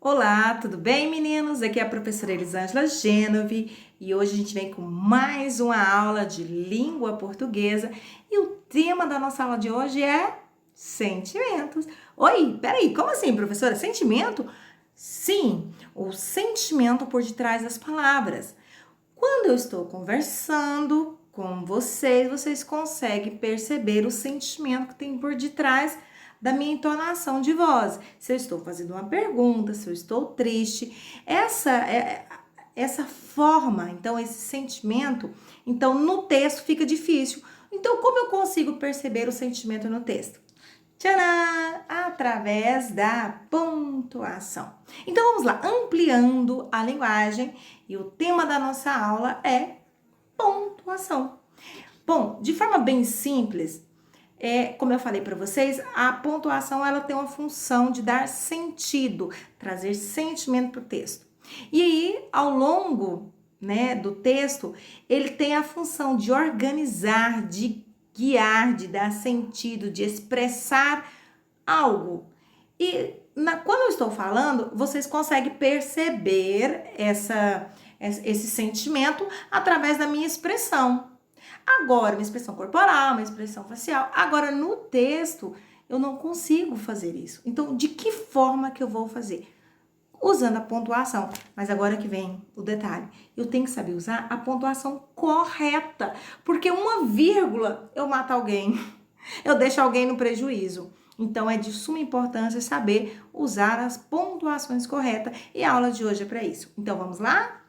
Olá, tudo bem, meninos? Aqui é a professora Elisângela Gênove e hoje a gente vem com mais uma aula de língua portuguesa e o tema da nossa aula de hoje é sentimentos. Oi, peraí, como assim, professora? Sentimento? Sim, o sentimento por detrás das palavras. Quando eu estou conversando com vocês, vocês conseguem perceber o sentimento que tem por detrás da minha entonação de voz. Se eu estou fazendo uma pergunta, se eu estou triste, essa forma, então esse sentimento, então no texto fica difícil. Então como eu consigo perceber o sentimento no texto? Tcharam! Através da pontuação. Então vamos lá, ampliando a linguagem e o tema da nossa aula é pontuação. Bom, de forma bem simples, como eu falei para vocês, a pontuação ela tem uma função de dar sentido, trazer sentimento para o texto. E aí, ao longo, né, do texto, ele tem a função de organizar, de guiar, de dar sentido, de expressar algo. E quando eu estou falando, vocês conseguem perceber esse sentimento através da minha expressão. Agora, uma expressão corporal, uma expressão facial. Agora, no texto, eu não consigo fazer isso. Então, de que forma que eu vou fazer? Usando a pontuação. Mas agora que vem o detalhe. Eu tenho que saber usar a pontuação correta. Porque uma vírgula, eu mato alguém. Eu deixo alguém no prejuízo. Então, é de suma importância saber usar as pontuações corretas. E a aula de hoje é para isso. Então, vamos lá?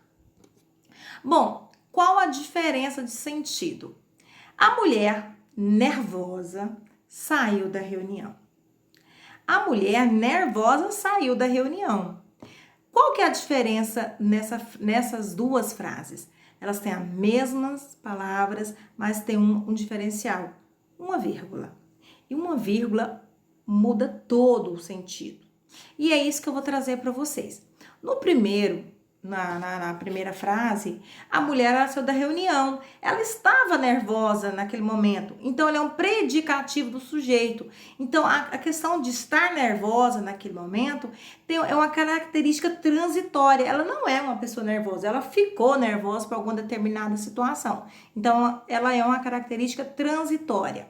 Bom, qual a diferença de sentido? A mulher nervosa saiu da reunião. A mulher nervosa saiu da reunião. Qual que é a diferença nessas duas frases? Elas têm as mesmas palavras, mas tem um diferencial, uma vírgula. E uma vírgula muda todo o sentido. E é isso que eu vou trazer para vocês. No primeiro, na primeira frase, a mulher ela saiu da reunião. Ela estava nervosa naquele momento. Então, ele é um predicativo do sujeito. Então, a questão de estar nervosa naquele momento é uma característica transitória. Ela não é uma pessoa nervosa. Ela ficou nervosa por alguma determinada situação. Então, ela é uma característica transitória.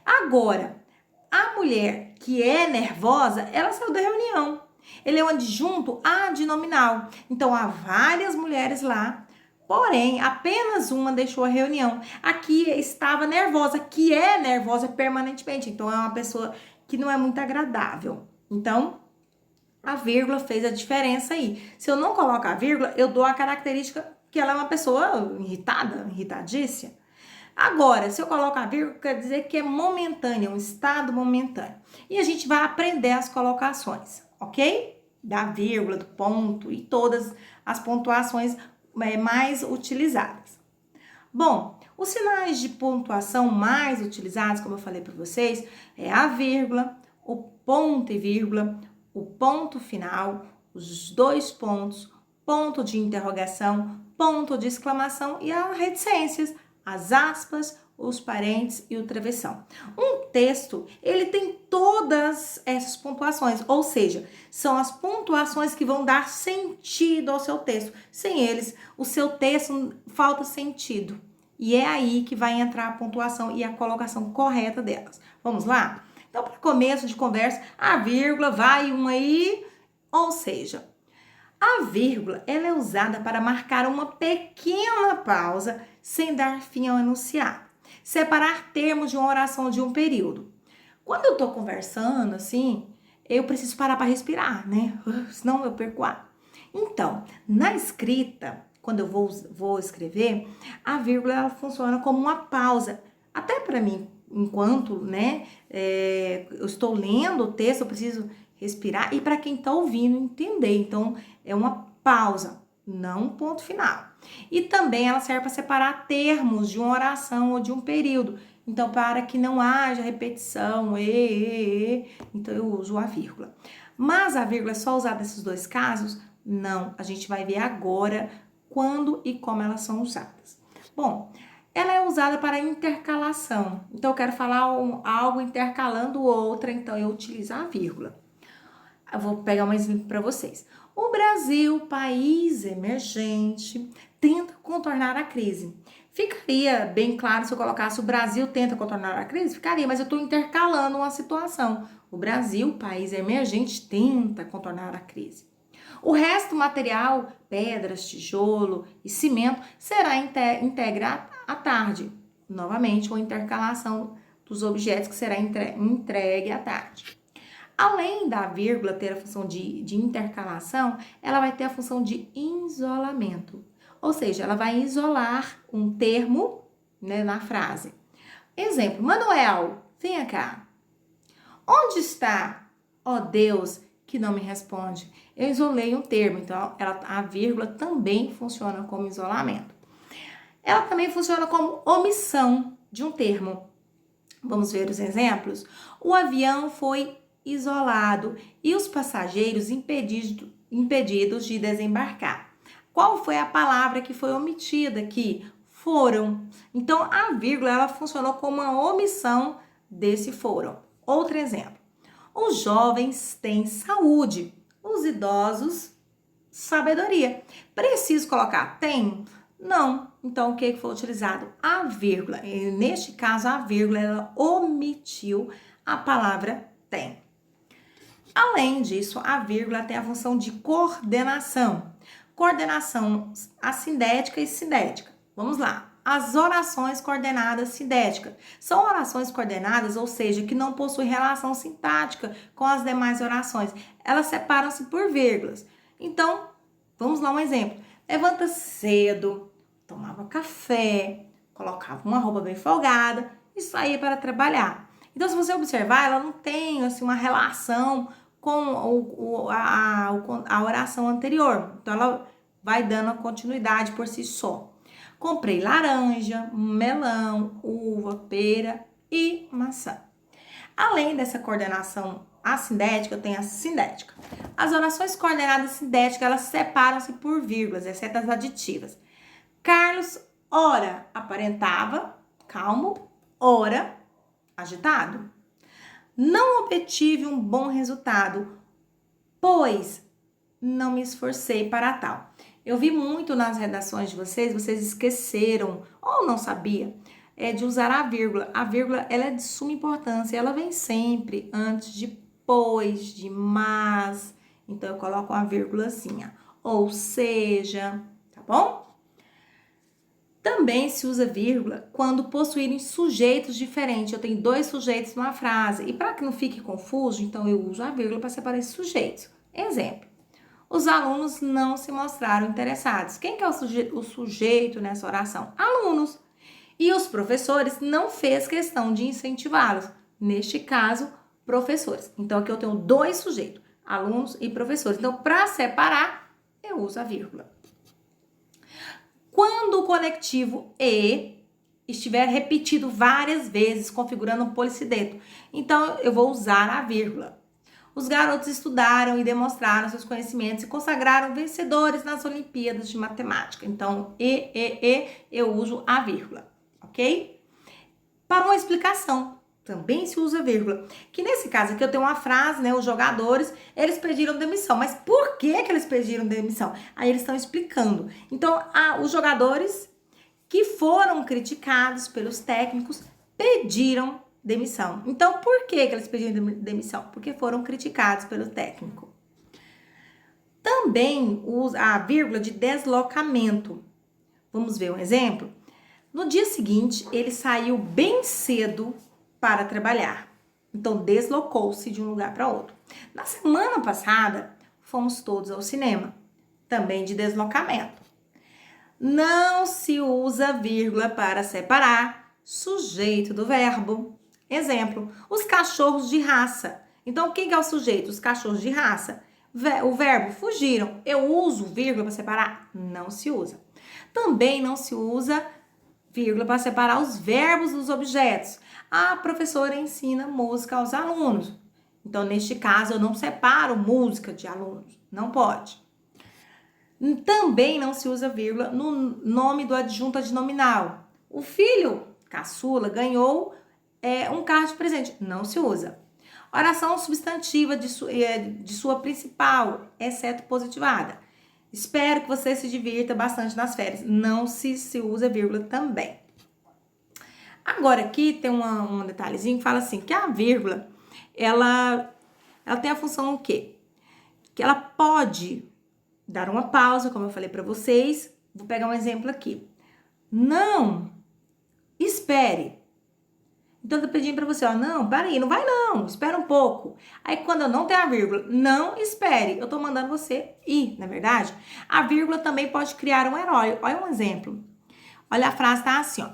Agora, a mulher que é nervosa, ela saiu da reunião. Ele é um adjunto adnominal. Então, há várias mulheres lá, porém, apenas uma deixou a reunião. Aqui estava nervosa, que é nervosa permanentemente. Então, é uma pessoa que não é muito agradável. Então, a vírgula fez a diferença aí. Se eu não coloco a vírgula, eu dou a característica que ela é uma pessoa irritada, irritadiça. Agora, se eu coloco a vírgula, quer dizer que é momentâneo, um estado momentâneo. E a gente vai aprender as colocações, ok? Da vírgula, do ponto e todas as pontuações mais utilizadas. Bom, os sinais de pontuação mais utilizados, como eu falei para vocês, é a vírgula, o ponto e vírgula, o ponto final, os dois pontos, ponto de interrogação, ponto de exclamação e as reticências, as aspas, os parênteses e o travessão. Um texto, ele tem todas essas pontuações, ou seja, são as pontuações que vão dar sentido ao seu texto. Sem eles, o seu texto falta sentido. E é aí que vai entrar a pontuação e a colocação correta delas. Vamos lá? Então, para começo de conversa, a vírgula vai uma aí, ou seja, a vírgula ela é usada para marcar uma pequena pausa sem dar fim ao enunciado. Separar termos de uma oração de um período. Quando eu estou conversando, assim, eu preciso parar para respirar, né? Senão eu perco ar. Então, na escrita, quando eu vou escrever, a vírgula ela funciona como uma pausa. Até para mim, enquanto, né, eu estou lendo o texto, eu preciso respirar. E para quem está ouvindo, entender. Então, é uma pausa, não um ponto final. E também ela serve para separar termos de uma oração ou de um período. Então, para que não haja repetição, então eu uso a vírgula. Mas a vírgula é só usada nesses dois casos? Não, a gente vai ver agora quando e como elas são usadas. Bom, ela é usada para intercalação. Então, eu quero falar algo intercalando outra, então eu utilizo a vírgula. Eu vou pegar um exemplo para vocês. O Brasil, país emergente, tenta contornar a crise. Ficaria bem claro se eu colocasse o Brasil tenta contornar a crise? Ficaria, mas eu estou intercalando uma situação. O Brasil, país emergente, tenta contornar a crise. O resto material, pedras, tijolo e cimento, será entregue à tarde. Novamente, uma intercalação dos objetos que será entregue à tarde. Além da vírgula ter a função de intercalação, ela vai ter a função de isolamento. Ou seja, ela vai isolar um termo, né, na frase. Exemplo, Manuel, venha cá. Onde está, ó Deus, que não me responde? Eu isolei um termo, então a vírgula também funciona como isolamento. Ela também funciona como omissão de um termo. Vamos ver os exemplos? O avião foi isolado e os passageiros impedidos de desembarcar. Qual foi a palavra que foi omitida aqui? Foram. Então, a vírgula ela funcionou como uma omissão desse foram. Outro exemplo. Os jovens têm saúde, os idosos, sabedoria. Preciso colocar tem? Não. Então, o que foi utilizado? A vírgula. E, neste caso, a vírgula ela omitiu a palavra tem. Além disso, a vírgula tem a função de coordenação. Coordenação assindética e sindética. Vamos lá. As orações coordenadas sindéticas. São orações coordenadas, ou seja, que não possuem relação sintática com as demais orações. Elas separam-se por vírgulas. Então, vamos lá um exemplo. Levanta cedo, tomava café, colocava uma roupa bem folgada e saía para trabalhar. Então, se você observar, ela não tem assim, uma relação com a oração anterior. Então, ela vai dando a continuidade por si só. Comprei laranja, melão, uva, pera e maçã. Além dessa coordenação assindética, tem a sindética. As orações coordenadas sindéticas, elas separam-se por vírgulas, exceto as aditivas. Carlos, ora, aparentava, calmo, ora, agitado. Não obtive um bom resultado, pois não me esforcei para tal. Eu vi muito nas redações de vocês esqueceram ou não sabia de usar a vírgula. A vírgula ela é de suma importância, ela vem sempre antes de pois, de mas. Então eu coloco uma vírgula assim, ó. Ou seja, tá bom? Também se usa vírgula quando possuírem sujeitos diferentes. Eu tenho dois sujeitos numa frase. E para que não fique confuso, então eu uso a vírgula para separar esses sujeitos. Exemplo. Os alunos não se mostraram interessados. Quem que é o sujeito nessa oração? Alunos. E os professores não fez questão de incentivá-los. Neste caso, professores. Então, aqui eu tenho dois sujeitos, alunos e professores. Então, para separar, eu uso a vírgula. Quando o conectivo e estiver repetido várias vezes, configurando um policideto, então eu vou usar a vírgula. Os garotos estudaram e demonstraram seus conhecimentos e consagraram vencedores nas Olimpíadas de Matemática. Então, eu uso a vírgula, ok? Para uma explicação, também se usa vírgula. Que nesse caso aqui eu tenho uma frase, né? Os jogadores, eles pediram demissão. Mas por que eles pediram demissão? Aí eles estão explicando. Então, os jogadores que foram criticados pelos técnicos pediram demissão. Então, por que eles pediram demissão? Porque foram criticados pelo técnico. Também usa a vírgula de deslocamento. Vamos ver um exemplo? No dia seguinte, ele saiu bem cedo para trabalhar. Então, deslocou-se de um lugar para outro. Na semana passada, fomos todos ao cinema. Também de deslocamento. Não se usa vírgula para separar sujeito do verbo. Exemplo, os cachorros de raça. Então, o que é o sujeito? Os cachorros de raça. O verbo fugiram. Eu uso vírgula para separar? Não se usa. Também não se usa vírgula para separar os verbos dos objetos. A professora ensina música aos alunos. Então, neste caso, eu não separo música de alunos. Não pode. Também não se usa vírgula no nome do adjunto adnominal. O filho, caçula, ganhou um carro de presente. Não se usa. Oração substantiva de sua principal, exceto positivada. Espero que você se divirta bastante nas férias. Não se usa vírgula também. Agora aqui tem um detalhezinho que fala assim, que a vírgula, ela tem a função o quê? Que ela pode dar uma pausa, como eu falei para vocês. Vou pegar um exemplo aqui. Não espere. Então, eu tô pedindo pra você, ó, não, peraí, não vai não, espera um pouco. Aí, quando eu não tenho a vírgula, não espere, eu tô mandando você ir, na verdade. A vírgula também pode criar um herói. Olha um exemplo. Olha, a frase tá assim, ó.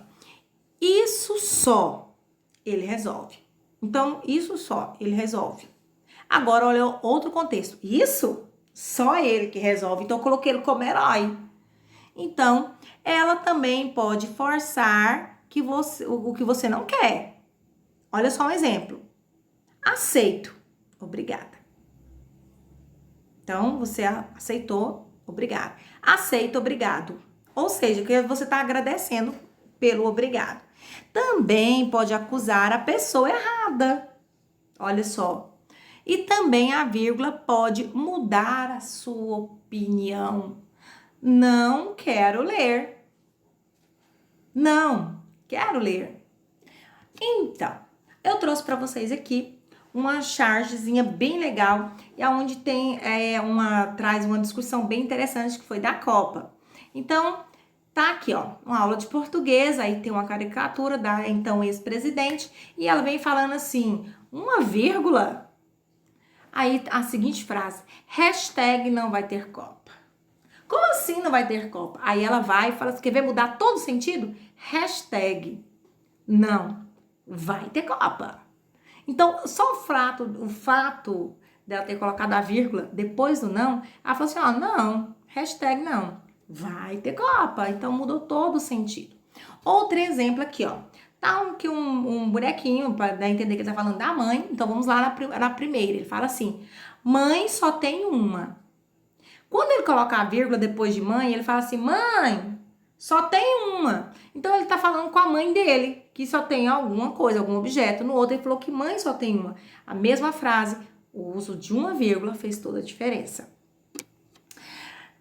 Isso só ele resolve. Então, isso só ele resolve. Agora, olha outro contexto. Isso só ele que resolve. Então, eu coloquei ele como herói. Então, ela também pode forçar o que você não quer. Olha só um exemplo. Aceito. Obrigada. Então, você aceitou. Obrigado. Aceito. Obrigado. Ou seja, que você está agradecendo pelo obrigado. Também pode acusar a pessoa errada. Olha só. E também a vírgula pode mudar a sua opinião. Não quero ler. Não quero ler. Então, eu trouxe para vocês aqui uma chargezinha bem legal e aonde tem traz uma discussão bem interessante que foi da Copa. Então, tá aqui, ó, uma aula de português, aí tem uma caricatura da então ex-presidente e ela vem falando assim, uma vírgula. Aí a seguinte frase, hashtag não vai ter Copa. Como assim não vai ter Copa? Aí ela vai e fala assim, quer ver mudar todo o sentido? Hashtag não vai ter Copa. Então, só o fato dela ter colocado a vírgula depois do não, ela falou assim, ó, não, hashtag não, vai ter Copa. Então, mudou todo o sentido. Outro exemplo aqui, ó. Tá aqui um bonequinho, para dar a entender que ele tá falando da mãe. Então, vamos lá na primeira. Ele fala assim, mãe só tem uma. Quando ele coloca a vírgula depois de mãe, ele fala assim, mãe, só tem uma. Então, ele tá falando com a mãe dele, que só tem alguma coisa, algum objeto. No outro, ele falou que mãe só tem uma. A mesma frase, o uso de uma vírgula fez toda a diferença.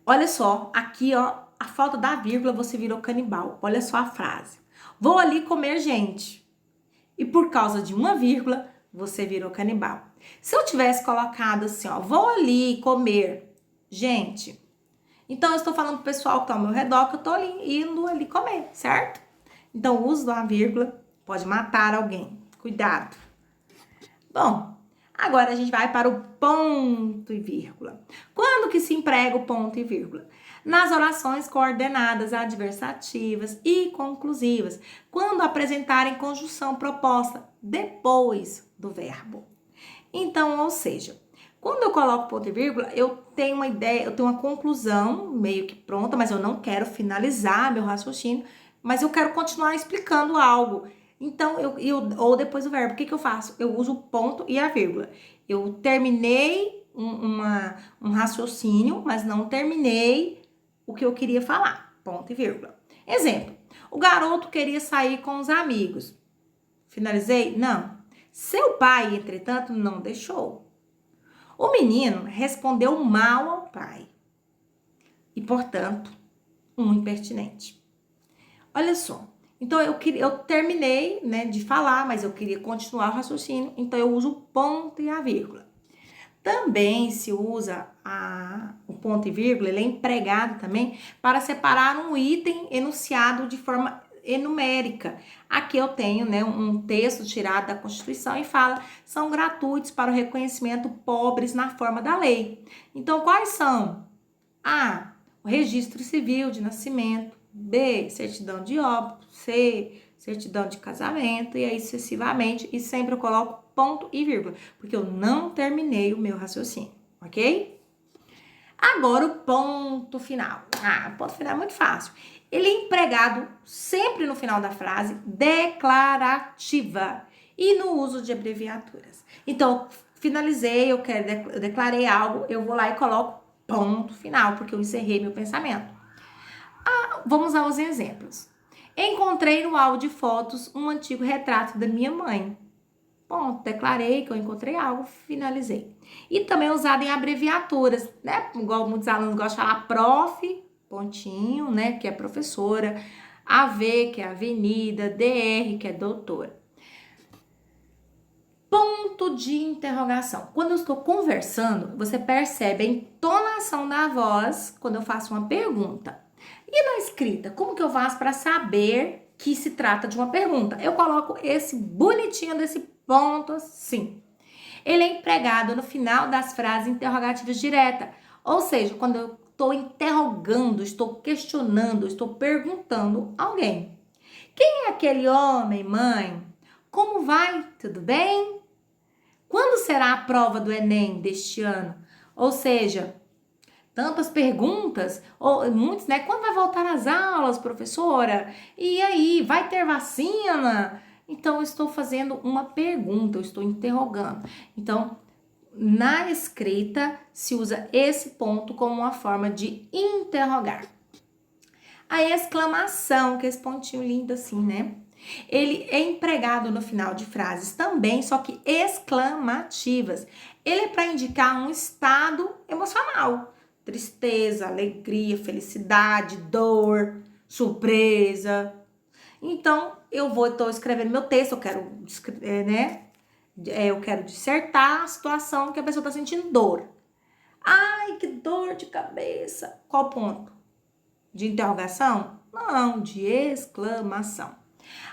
Olha só, aqui, ó, a falta da vírgula, você virou canibal. Olha só a frase. Vou ali comer gente. E por causa de uma vírgula, você virou canibal. Se eu tivesse colocado assim, ó, vou ali comer gente. Então, eu estou falando pro pessoal que tá ao meu redor que eu tô indo ali comer, certo? Então, o uso da vírgula pode matar alguém. Cuidado. Bom, agora a gente vai para o ponto e vírgula. Quando que se emprega o ponto e vírgula? Nas orações coordenadas, adversativas e conclusivas, quando apresentarem conjunção proposta depois do verbo. Então, ou seja, quando eu coloco ponto e vírgula, eu tenho uma ideia, eu tenho uma conclusão meio que pronta, mas eu não quero finalizar meu raciocínio, mas eu quero continuar explicando algo. Então, ou depois do verbo, o que eu faço? Eu uso o ponto e a vírgula. Eu terminei um raciocínio, mas não terminei o que eu queria falar. Ponto e vírgula. Exemplo, o garoto queria sair com os amigos. Finalizei? Não. Seu pai, entretanto, não deixou. O menino respondeu mal ao pai. E, portanto, um impertinente. Olha só. Então, eu terminei, né, de falar, mas eu queria continuar o raciocínio. Então, eu uso o ponto e a vírgula. Também se usa o ponto e vírgula, ele é empregado também para separar um item enunciado de forma numérica. Aqui eu tenho, né, um texto tirado da Constituição e fala, são gratuitos para o reconhecimento pobres na forma da lei. Então, quais são? A, o registro civil de nascimento. B, certidão de óbito. C, certidão de casamento. E aí, sucessivamente. E sempre eu coloco ponto e vírgula, porque eu não terminei o meu raciocínio, ok? Agora, o ponto final. O ponto final é muito fácil. Ele é empregado sempre no final da frase declarativa e no uso de abreviaturas. Então, finalizei, eu declarei algo, eu vou lá e coloco ponto final, porque eu encerrei meu pensamento. Vamos aos exemplos. Encontrei no álbum de fotos um antigo retrato da minha mãe. ponto, declarei que eu encontrei algo, finalizei. E também usado em abreviaturas, né? Igual muitos alunos gostam de falar prof, pontinho, né? Que é professora, AV, que é avenida, DR, que é doutora. Ponto de interrogação. Quando eu estou conversando, você percebe a entonação da voz quando eu faço uma pergunta. E na escrita, como que eu faço para saber que se trata de uma pergunta? Eu coloco esse bonitinho desse ponto assim. Ele é empregado no final das frases interrogativas diretas. Ou seja, quando eu estou interrogando, estou questionando, estou perguntando alguém. Quem é aquele homem, mãe? Como vai? Tudo bem? Quando será a prova do Enem deste ano? Ou seja, tantas perguntas, ou muitos, né? Quando vai voltar às aulas, professora? E aí, vai ter vacina? Então, eu estou fazendo uma pergunta, eu estou interrogando. Então, na escrita, se usa esse ponto como uma forma de interrogar. A exclamação, que é esse pontinho lindo assim, né? Ele é empregado no final de frases também, só que exclamativas. Ele é para indicar um estado emocional. Tristeza, alegria, felicidade, dor, surpresa. Então, estou escrevendo meu texto, eu quero, né? Eu quero dissertar a situação que a pessoa está sentindo dor. Ai, que dor de cabeça. Qual ponto? De interrogação? Não, de exclamação.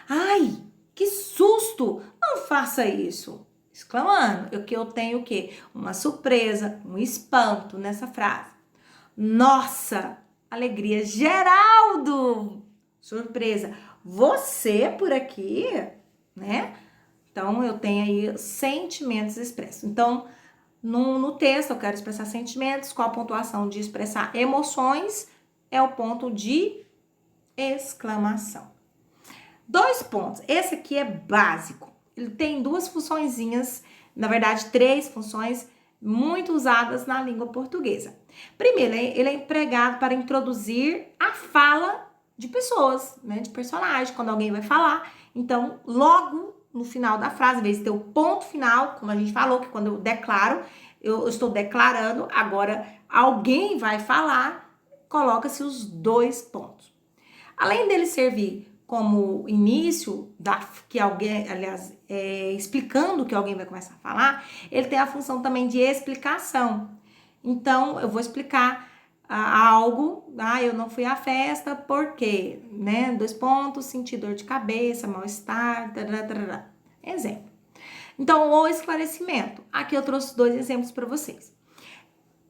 Ai, que susto! Não faça isso. Exclamando. Eu tenho o quê? Uma surpresa, um espanto nessa frase. Nossa, alegria. Geraldo! Surpresa. Você por aqui, né? Então, eu tenho aí sentimentos expressos. Então, no texto, eu quero expressar sentimentos. Com a pontuação de expressar emoções, é o ponto de exclamação. 2 pontos. Esse aqui é básico. Ele tem 2 funçõezinhas, na verdade 3 funções muito usadas na língua portuguesa. Primeiro, ele é empregado para introduzir a fala de pessoas, né, de personagem, quando alguém vai falar. Então, logo no final da frase, em vez de ter o ponto final, como a gente falou, que quando eu declaro, eu estou declarando, agora alguém vai falar, coloca-se os 2 pontos. Além dele servir como início que alguém, aliás, explicando que alguém vai começar a falar, ele tem a função também de explicação. Então, eu vou explicar algo, eu não fui à festa porque, né? 2 pontos, senti dor de cabeça, mal-estar, exemplo. Então, o esclarecimento. Aqui eu trouxe 2 exemplos para vocês.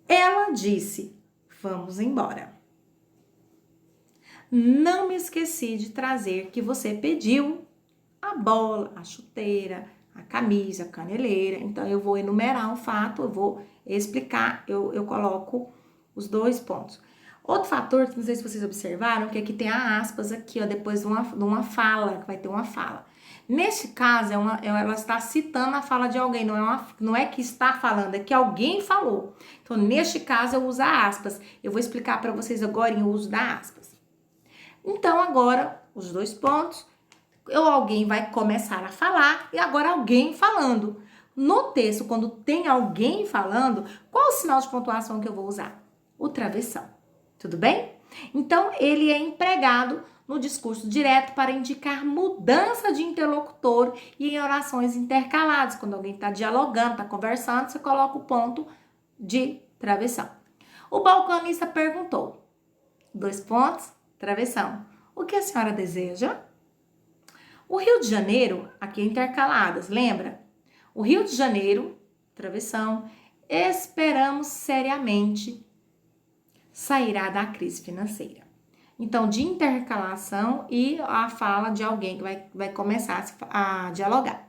Ela disse, vamos embora. Não me esqueci de trazer que você pediu a bola, a chuteira, a camisa, a caneleira. Então, eu vou enumerar um fato, eu vou explicar, eu coloco os 2 pontos. Outro fator, não sei se vocês observaram, que aqui tem a aspas aqui, ó, depois de uma fala, que vai ter uma fala. Neste caso, ela está citando a fala de alguém, não é que está falando, é que alguém falou. Então, neste caso, eu uso a aspas. Eu vou explicar para vocês agora em uso da aspas. Então, agora, os 2 pontos, alguém vai começar a falar e agora alguém falando. No texto, quando tem alguém falando, qual o sinal de pontuação que eu vou usar? O travessão. Tudo bem? Então, ele é empregado no discurso direto para indicar mudança de interlocutor e em orações intercaladas. Quando alguém está dialogando, está conversando, você coloca o ponto de travessão. O balconista perguntou. 2 pontos, travessão. O que a senhora deseja? O Rio de Janeiro, aqui intercaladas, lembra? O Rio de Janeiro, travessão, esperamos seriamente sairá da crise financeira. Então, de intercalação e a fala de alguém que vai começar a dialogar.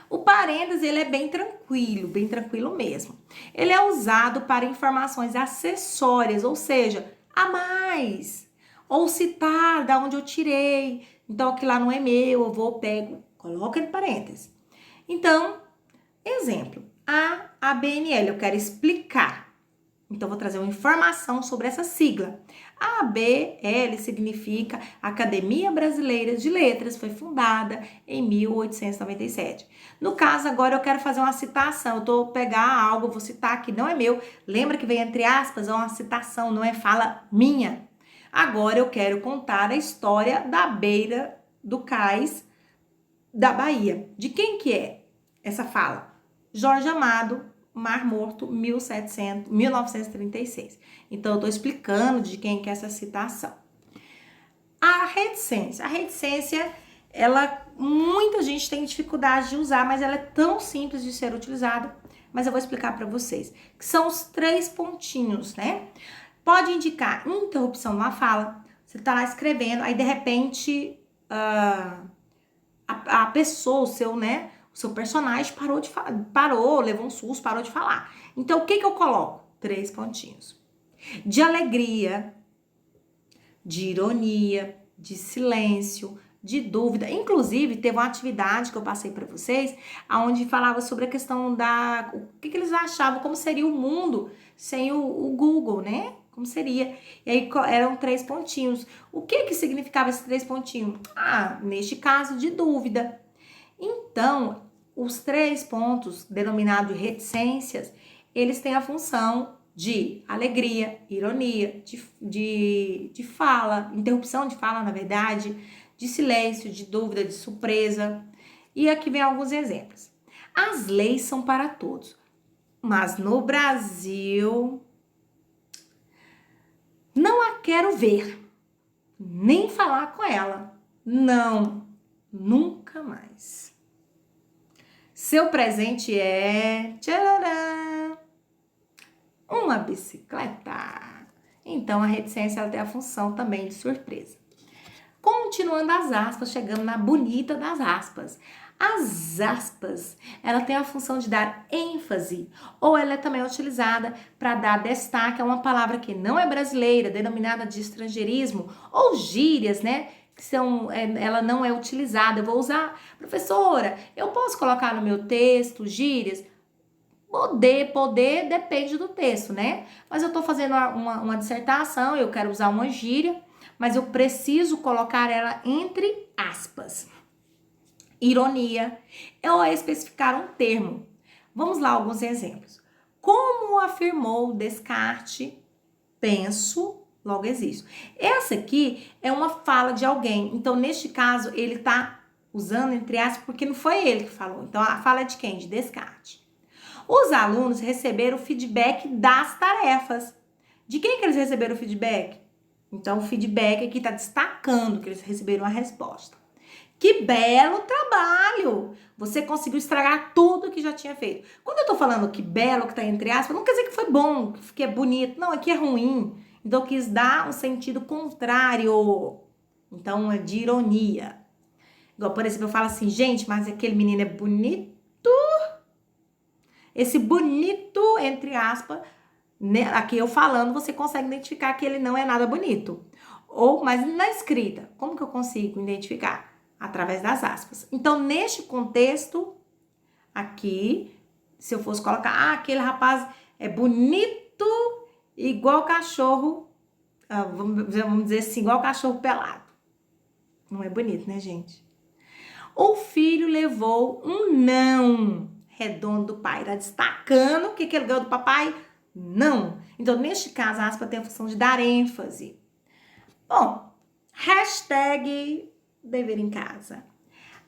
O parênteses, ele é bem tranquilo mesmo. Ele é usado para informações acessórias, ou seja, a mais. Ou citar da onde eu tirei. Então, aqui lá não é meu, eu vou, pego, coloco em parênteses. Então, exemplo, a BNL, eu quero explicar. Então, vou trazer uma informação sobre essa sigla. A ABL significa Academia Brasileira de Letras, foi fundada em 1897. No caso, agora eu quero fazer uma citação. Eu tô pegar algo, vou citar que não é meu. Lembra que vem entre aspas, é uma citação, não é fala minha. Agora eu quero contar a história da beira do cais da Bahia. De quem que é essa fala? Jorge Amado, Mar Morto, 1936. Então, eu estou explicando de quem que é essa citação. A reticência, ela, muita gente tem dificuldade de usar, mas ela é tão simples de ser utilizada, mas eu vou explicar para vocês, que são os 3 pontinhos, né? Pode indicar interrupção na fala, você tá lá escrevendo, aí de repente a pessoa, o seu personagem parou, levou um susto, parou de falar. Então, o que eu coloco? 3 pontinhos. De alegria, de ironia, de silêncio, de dúvida. Inclusive, teve uma atividade que eu passei para vocês, onde falava sobre a questão o que eles achavam, como seria o mundo sem o Google, né? Como seria? E aí eram 3 pontinhos. O que significava esses 3 pontinhos? Neste caso, de dúvida. Então, os 3 pontos, denominados reticências, eles têm a função de alegria, ironia, de fala, interrupção de fala, na verdade, de silêncio, de dúvida, de surpresa. E aqui vem alguns exemplos. As leis são para todos, mas no Brasil não a quero ver, nem falar com ela. Não, nunca mais. Seu presente é tcharará, uma bicicleta. Então, a reticência ela tem a função também de surpresa. Continuando as aspas, chegando na bonita das aspas. As aspas, ela tem a função de dar ênfase, ou ela é também utilizada para dar destaque a uma palavra que não é brasileira, denominada de estrangeirismo, ou gírias, né? Ela não é utilizada. Eu vou usar, professora, eu posso colocar no meu texto gírias? Poder depende do texto, né? Mas eu tô fazendo uma dissertação, eu quero usar uma gíria, mas eu preciso colocar ela entre aspas. Ironia ou especificar um termo. Vamos lá, alguns exemplos. Como afirmou Descartes, penso, logo existo. Essa aqui é uma fala de alguém. Então, neste caso, ele tá usando entre aspas porque não foi ele que falou. Então, a fala é de quem? De Descartes. Os alunos receberam o feedback das tarefas. De quem que eles receberam o feedback? Então, o feedback aqui está destacando que eles receberam a resposta. Que belo trabalho! Você conseguiu estragar tudo que já tinha feito. Quando eu tô falando que belo, que tá entre aspas, não quer dizer que foi bom, que é bonito. Não, aqui é ruim. Então, eu quis dar um sentido contrário. Então, é de ironia. Igual, por exemplo, eu falo assim, gente, mas aquele menino é bonito. Esse bonito, entre aspas, né, aqui eu falando, você consegue identificar que ele não é nada bonito. Mas na escrita, como que eu consigo identificar? Através das aspas. Então, neste contexto, aqui, se eu fosse colocar, aquele rapaz é bonito igual cachorro, vamos dizer assim, igual cachorro pelado. Não é bonito, né, gente? O filho levou um não redondo do pai. Tá destacando o que ele ganhou do papai? Não. Então, neste caso, a aspa tem a função de dar ênfase. Bom, hashtag dever em casa.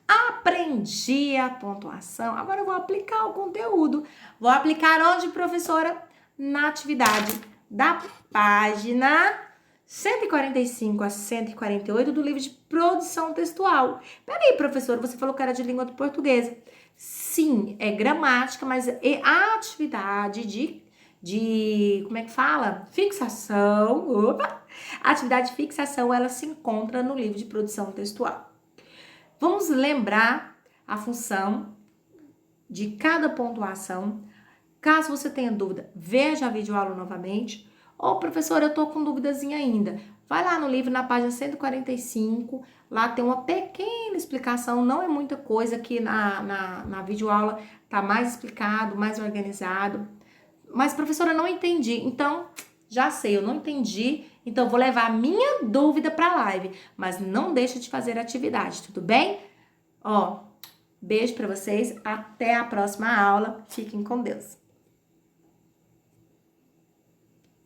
Aprendi a pontuação. Agora eu vou aplicar o conteúdo. Vou aplicar onde, professora? Na atividade da página 145 a 148 do livro de produção textual. Peraí, professora, você falou que era de língua portuguesa. Sim, é gramática, mas é a atividade de como é que fala? Fixação. Opa! A atividade de fixação, ela se encontra no livro de produção textual. Vamos lembrar a função de cada pontuação. Caso você tenha dúvida, veja a videoaula novamente. Ô, professora, eu tô com dúvidazinha ainda. Vai lá no livro, na página 145. Lá tem uma pequena explicação, não é muita coisa. Aqui na videoaula tá mais explicado, mais organizado. Mas professora, eu não entendi. Então, já sei, eu não entendi. Então, vou levar a minha dúvida para a live. Mas não deixa de fazer atividade, tudo bem? Ó, beijo para vocês. Até a próxima aula. Fiquem com Deus.